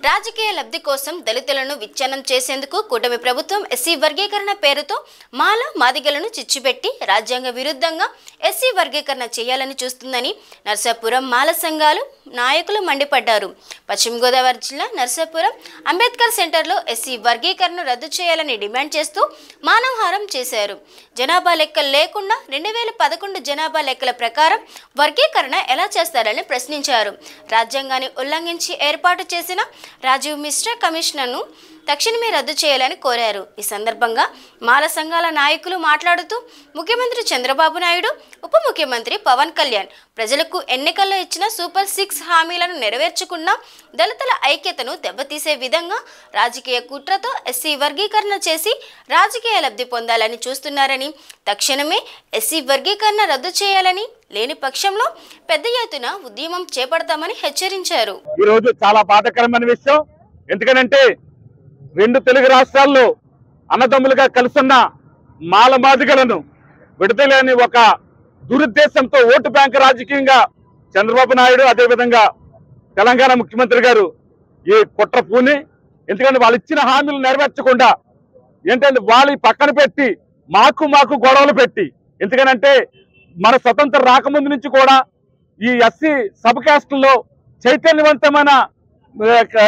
రాజకీయ లబ్ధి కోసం దళితులను విచ్ఛిన్నం చేసేందుకు కూటమి ప్రభుత్వం ఎస్సీ వర్గీకరణ పేరుతో మాల మాదిగలను చిచ్చుపెట్టి రాజ్యాంగ విరుద్ధంగా ఎస్సీ వర్గీకరణ చేయాలని చూస్తుందని నర్సాపురం మాల సంఘాలు నాయకులు మండిపడ్డారు. పశ్చిమ గోదావరి జిల్లా నర్సాపురం అంబేద్కర్ సెంటర్లో ఎస్సీ వర్గీకరణను రద్దు చేయాలని డిమాండ్ చేస్తూ మానవహారం చేశారు. జనాభా లెక్కలు లేకుండా 2011 జనాభా లెక్కల ప్రకారం వర్గీకరణ ఎలా చేస్తారని ప్రశ్నించారు. రాజ్యాంగాన్ని ఉల్లంఘించి ఏర్పాటు చేసిన రాజీవ్ మిశ్రా కమిషన్ను తక్షణమే రద్దు చేయాలని కోరారు. ఈ సందర్భంగా మాల సంఘాల నాయకులు మాట్లాడుతూ ముఖ్యమంత్రి చంద్రబాబు నాయుడు, ఉప ముఖ్యమంత్రి పవన్ కళ్యాణ్ ప్రజలకు ఎన్నికల్లో ఇచ్చిన సూపర్ 6 హామీలను నెరవేర్చకుండా దళితుల ఐక్యతను దెబ్బతీసే విధంగా రాజకీయ కుట్రతో ఎస్సీ వర్గీకరణ చేసి రాజకీయ లబ్ధి పొందాలని చూస్తున్నారని, తక్షణమే ఎస్సీ వర్గీకరణ రద్దు చేయాలని, లేని పక్షంలో పెద్ద ఎత్తున ఉద్యమం చేపడతామని హెచ్చరించారు. ఈరోజు చాలా బాధాకరమైన విషయం. ఎందుకంటే 2 తెలుగు రాష్ట్రాల్లో అన్నదమ్ములుగా కలుసున్న మాల మాదిగలను విడతలేని ఒక దురుద్దేశంతో ఓటు బ్యాంక్ రాజకీయంగా చంద్రబాబు నాయుడు, అదేవిధంగా తెలంగాణ ముఖ్యమంత్రి గారు ఈ కుట్ర పూని, ఎందుకంటే వాళ్ళు ఇచ్చిన హామీలు నెరవేర్చకుండా ఏంటంటే వాళ్ళు పక్కన పెట్టి మాకు గొడవలు పెట్టి, ఎందుకనంటే మన స్వతంత్ర రాకముందు నుంచి కూడా ఈ ఎస్సీ సబ్ కాస్ట్లో చైతన్యవంతమైన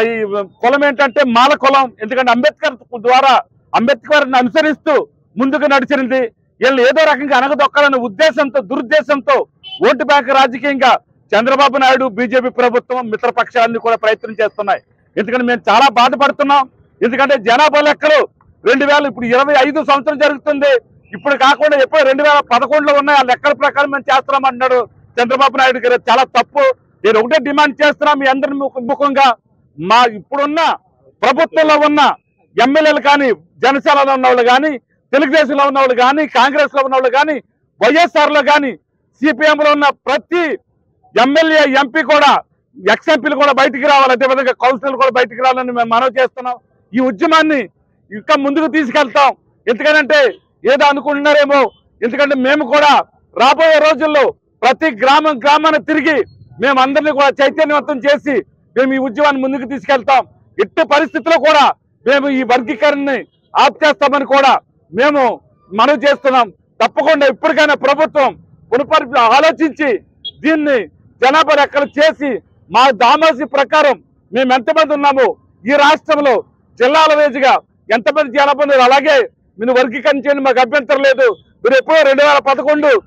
ఈ కులం ఏంటంటే మాల కులం. ఎందుకంటే అంబేద్కర్ ద్వారా అంబేద్కర్ని అనుసరిస్తూ ముందుకు నడిచినది. వీళ్ళు ఏదో రకంగా అనగదొక్కాలనే ఉద్దేశంతో, దురుద్దేశంతో ఓటు బ్యాంక్ రాజకీయంగా చంద్రబాబు నాయుడు, బీజేపీ ప్రభుత్వం, మిత్రపక్షాలన్నీ కూడా ప్రయత్నం చేస్తున్నాయి. ఎందుకంటే మేము చాలా బాధపడుతున్నాం. ఎందుకంటే జనాభా లెక్కలు 2000 ఇప్పుడు 25 సంవత్సరం జరుగుతుంది. ఇప్పుడు కాకుండా ఎప్పుడు 2011లో ఉన్నాయి. ఆ లెక్కల ప్రకారం మేము చేస్తున్నామన్నాడు చంద్రబాబు నాయుడు గారు. చాలా తప్పు. నేను ఒకటే డిమాండ్ చేస్తున్నా మీ అందరి ముఖంగా, మా ఇప్పుడున్న ప్రభుత్వంలో ఉన్న ఎమ్మెల్యేలు కానీ, జనసేనలో ఉన్న వాళ్ళు కానీ, తెలుగుదేశంలో ఉన్న వాళ్ళు కానీ, కాంగ్రెస్ లో ఉన్న వాళ్ళు కానీ, వైఎస్ఆర్ లో కానీ, సిపిఎం లో ఉన్న ప్రతి ఎమ్మెల్యే, ఎంపీ కూడా, ఎక్స్ఎంపీలు కూడా బయటికి రావాలి. అదేవిధంగా కౌన్సిలర్లు కూడా బయటికి రావాలని మేము మనవి చేస్తున్నాం. ఈ ఉద్యమాన్ని ఇంకా ముందుకు తీసుకెళ్తాం. ఎందుకంటే ఏదో అనుకుంటున్నారేమో, ఎందుకంటే మేము కూడా రాబోయే రోజుల్లో ప్రతి గ్రామాన్ని తిరిగి మేమందరినీ కూడా చైతన్యవంతం చేసి మేము ఈ ఉద్యమాన్ని ముందుకు తీసుకెళ్తాం. ఎట్టి పరిస్థితుల్లో కూడా మేము ఈ వర్గీకరణని ఆప్ చేస్తామని కూడా మేము మనవి చేస్తున్నాం. తప్పకుండా ఇప్పటికైనా ప్రభుత్వం ఆలోచించి దీన్ని జనాభా లెక్కలు చేసి మా దామాసి ప్రకారం మేము ఎంతమంది ఉన్నామో ఈ రాష్ట్రంలో జిల్లాల వేదిగా ఎంతమంది జనాభా ఉన్నారు అలాగే మీరు వర్గీకరణ చేయండి, మాకు అభ్యంతరం లేదు. మీరు ఎప్పుడో 2011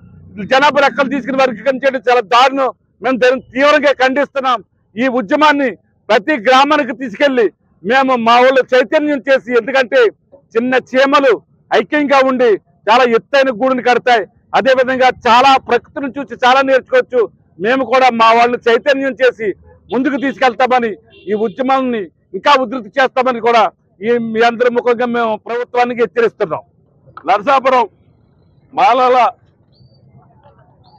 జనాభా లెక్కలు తీసుకుని వర్గీకరణ చేయడం చాలా దారుణం. మేము దాన్ని తీవ్రంగా ఖండిస్తున్నాం. ఈ ఉద్యమాన్ని ప్రతి గ్రామానికి తీసుకెళ్లి మేము మా వాళ్ళు చైతన్యం చేసి, ఎందుకంటే చిన్న చీమలు ఐక్యంగా ఉండి చాలా ఎత్తైన గూడుని కడతాయి. అదేవిధంగా చాలా ప్రకృతిని చూసి చాలా నేర్చుకోవచ్చు. మేము కూడా మా వాళ్ళని చైతన్యం చేసి ముందుకు తీసుకెళ్తామని, ఈ ఉద్యమాన్ని ఇంకా ఉధృతి చేస్తామని కూడా మీ అందరి ముఖంగా మేము ప్రభుత్వానికి హెచ్చరిస్తున్నాం. నరసాపురం మాలల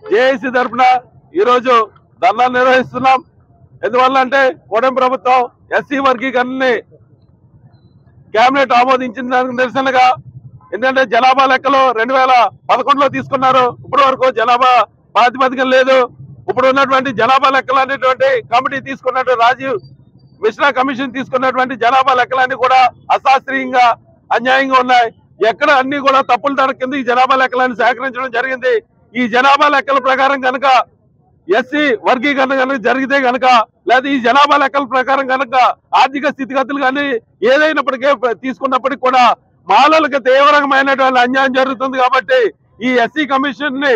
జేఏసీ తరఫున ఈరోజు ధర్నా నిర్వహిస్తున్నాం. ఎందువల్ల అంటే కూటమి ప్రభుత్వం ఎస్సీ వర్గీకరణని కేబినెట్ ఆమోదించిన దానికి నిరసనగా, ఎందుకంటే జనాభా లెక్కలు 2011లో తీసుకున్నారు. ఇప్పటి వరకు జనాభా ప్రాతిపదికన లేదు. ఇప్పుడు ఉన్నటువంటి జనాభా లెక్కలు అనేటువంటి కమిటీ తీసుకున్నట్టు రాజీవ్ మిశ్రా కమిషన్ తీసుకున్నటువంటి జనాభా లెక్కలన్నీ కూడా అశాస్త్రీయంగా, అన్యాయంగా ఉన్నాయి. ఎక్కడ అన్ని కూడా తప్పులు తడ కింద ఈ జనాభా లెక్కలన్నీ సేకరించడం జరిగింది. ఈ జనాభా లెక్కల ప్రకారం కనుక ఎస్సీ వర్గీకరణ కనుక జరిగితే కనుక, లేదా ఈ జనాభా లెక్కల ప్రకారం కనుక ఆర్థిక స్థితిగతులు కానీ ఏదైనప్పటికీ తీసుకున్నప్పటికీ కూడా మాలలకు తీవ్రమైనటువంటి అన్యాయం జరుగుతుంది. కాబట్టి ఈ ఎస్సీ కమిషన్ ని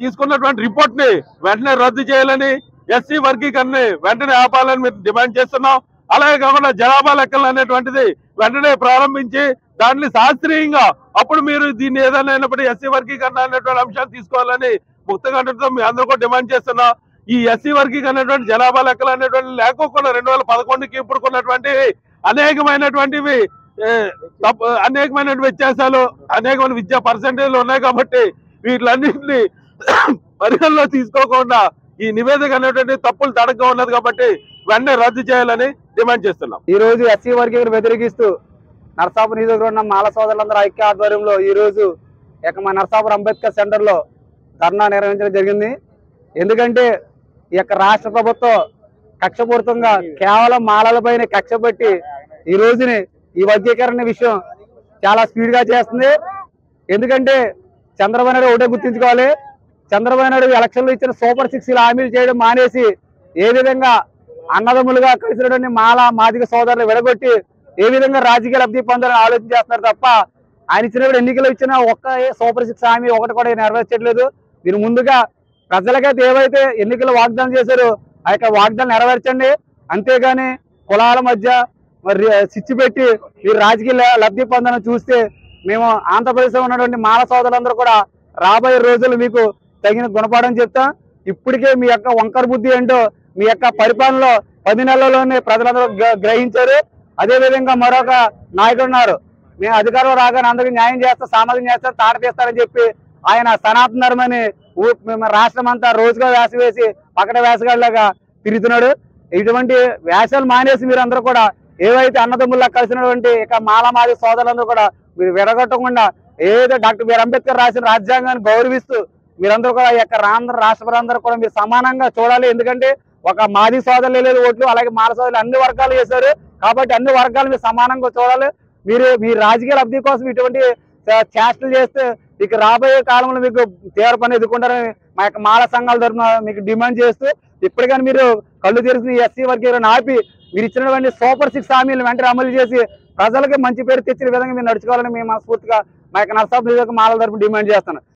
తీసుకున్నటువంటి రిపోర్ట్ ని వెంటనే రద్దు చేయాలని, ఎస్సీ వర్గీకరణని వెంటనే ఆపాలని మేము డిమాండ్ చేస్తున్నాం. అలాగే కాకుండా జనాభా లెక్కలు అనేటువంటిది వెంటనే ప్రారంభించి దాన్ని శాస్త్రీయంగా, అప్పుడు మీరు దీన్ని ఏదైనా అయినప్పుడు ఎస్సీ వర్గీకరణ అనేటువంటి అంశాలు తీసుకోవాలని ముక్తకంఠంతో మీ అందరూ కూడా డిమాండ్ చేస్తున్నాం. ఈ ఎస్సీ వర్గీకరణ అనేటువంటి జనాభా లెక్కలు అనేటువంటి లేకోకుండా 2011కి ఇప్పుడుకున్నటువంటి అనేకమైనటువంటివి అనేకమైన వ్యత్యాసాలు, అనేకమైన విద్యా పర్సెంటేజ్లు ఉన్నాయి. కాబట్టి వీటిలన్నింటినీ పరిగణలో తీసుకోకుండా ఈ నివేదిక అనేటువంటి తప్పులు తడగా ఉన్నది. కాబట్టి వెంటనే రద్దు చేయాలని డిమాండ్ చేస్తున్నాం. ఈ రోజు ఎస్సీ వర్గీకరణ వ్యతిరేకిస్తూ నరసాపురం నియోజకవర్గంలో ఉన్న మాల సోదరులందరూ ఐక్య ఆధ్వర్యంలో ఈ రోజు మన నరసాపురం అంబేద్కర్ సెంటర్ లో ధర్నా నిర్వహించడం జరిగింది. ఎందుకంటే ఈ యొక్క రాష్ట్ర ప్రభుత్వం కక్షపూరితంగా కేవలం మాలలపైన కక్ష పెట్టి ఈ రోజుని ఈ వర్గీకరణ విషయం చాలా స్పీడ్ గా చేస్తుంది. ఎందుకంటే చంద్రబాబు నాయుడు ఒకటే గుర్తించుకోవాలి, చంద్రబాబు నాయుడు ఎలక్షన్లో ఇచ్చిన సూపర్ 6 హామీలు చేయడం మానేసి ఏ విధంగా అన్నదమ్ములుగా కలిసినటువంటి మాల మాదిగ సోదరులు విడగొట్టి ఏ విధంగా రాజకీయ లబ్ధి పొందాలని ఆలోచన చేస్తున్నారు తప్ప ఆయన ఇచ్చినప్పుడు ఎన్నికలు ఇచ్చిన ఒక్క సూపర్ 6 హామీ ఒకటి కూడా నెరవేర్చట్లేదు. మీరు ముందుగా ప్రజలకైతే ఏవైతే ఎన్నికలు వాగ్దానం చేశారో ఆ యొక్క వాగ్దానం నెరవేర్చండి. అంతేగాని కులాల మధ్య మరి చిచ్చు పెట్టి మీరు రాజకీయ లబ్ధి పొందాలని చూస్తే మేము ఆంధ్రప్రదేశ్లో ఉన్నటువంటి మాల సోదరులందరూ కూడా రాబోయే రోజులు మీకు తగిన గుణపాఠం చెప్తాం. ఇప్పటికే మీ యొక్క వంకర బుద్ధి ఏంటో మీ యొక్క పరిపాలనలో 10 నెలల్లోనే ప్రజలందరూ గ్రహించారు. అదే విధంగా మరొక నాయకుడు ఉన్నారు, మేము అధికారంలో రాగానే అందరికీ న్యాయం చేస్తాం, సామాజిక చేస్తాం, తాట తీస్తారని చెప్పి ఆయన సనాతన ధర్మని రాష్ట్రం అంతా రోజుగా వేస వేసి పక్కన వేసగాళ్ళగా తిరుగుతున్నాడు. ఇటువంటి వేషాలు మానేసి మీరందరూ కూడా ఏవైతే అన్నదమ్ముల్లా కలిసినటువంటి ఇక మాలమాది సోదరులందరూ కూడా మీరు విడగొట్టకుండా ఏదైతే డాక్టర్ బిఆర్ అంబేద్కర్ రాసిన రాజ్యాంగాన్ని గౌరవిస్తూ మీరందరూ కూడా ఈ యొక్క రాష్ట్ర ప్రజలందరూ కూడా మీరు సమానంగా చూడాలి. ఎందుకంటే ఒక మాది సోదరులు లేదు ఓట్లు, అలాగే మాల సోదరులు అన్ని వర్గాలు చేశారు కాబట్టి అన్ని వర్గాలు మీరు సమానంగా చూడాలి. మీరు మీ రాజకీయ లబ్ధి కోసం ఇటువంటి చేష్టలు చేస్తే ఇక రాబోయే కాలంలో మీకు తీవ్ర పని ఎదుర్కొంటారని మా యొక్క మాల సంఘాల తరఫున మీకు డిమాండ్ చేస్తూ ఇప్పటికైనా మీరు కళ్ళు తెరిచిన ఎస్సీ వర్గీకరణ ఆపి మీరు ఇచ్చినటువంటి సూపర్ 6 హామీలు వెంటనే అమలు చేసి ప్రజలకి మంచి పేరు తెచ్చిన విధంగా మీరు నడుచుకోవాలని మేము మనస్ఫూర్తిగా మా యొక్క నర్సాపురం మాల తరఫున డిమాండ్ చేస్తున్నాం.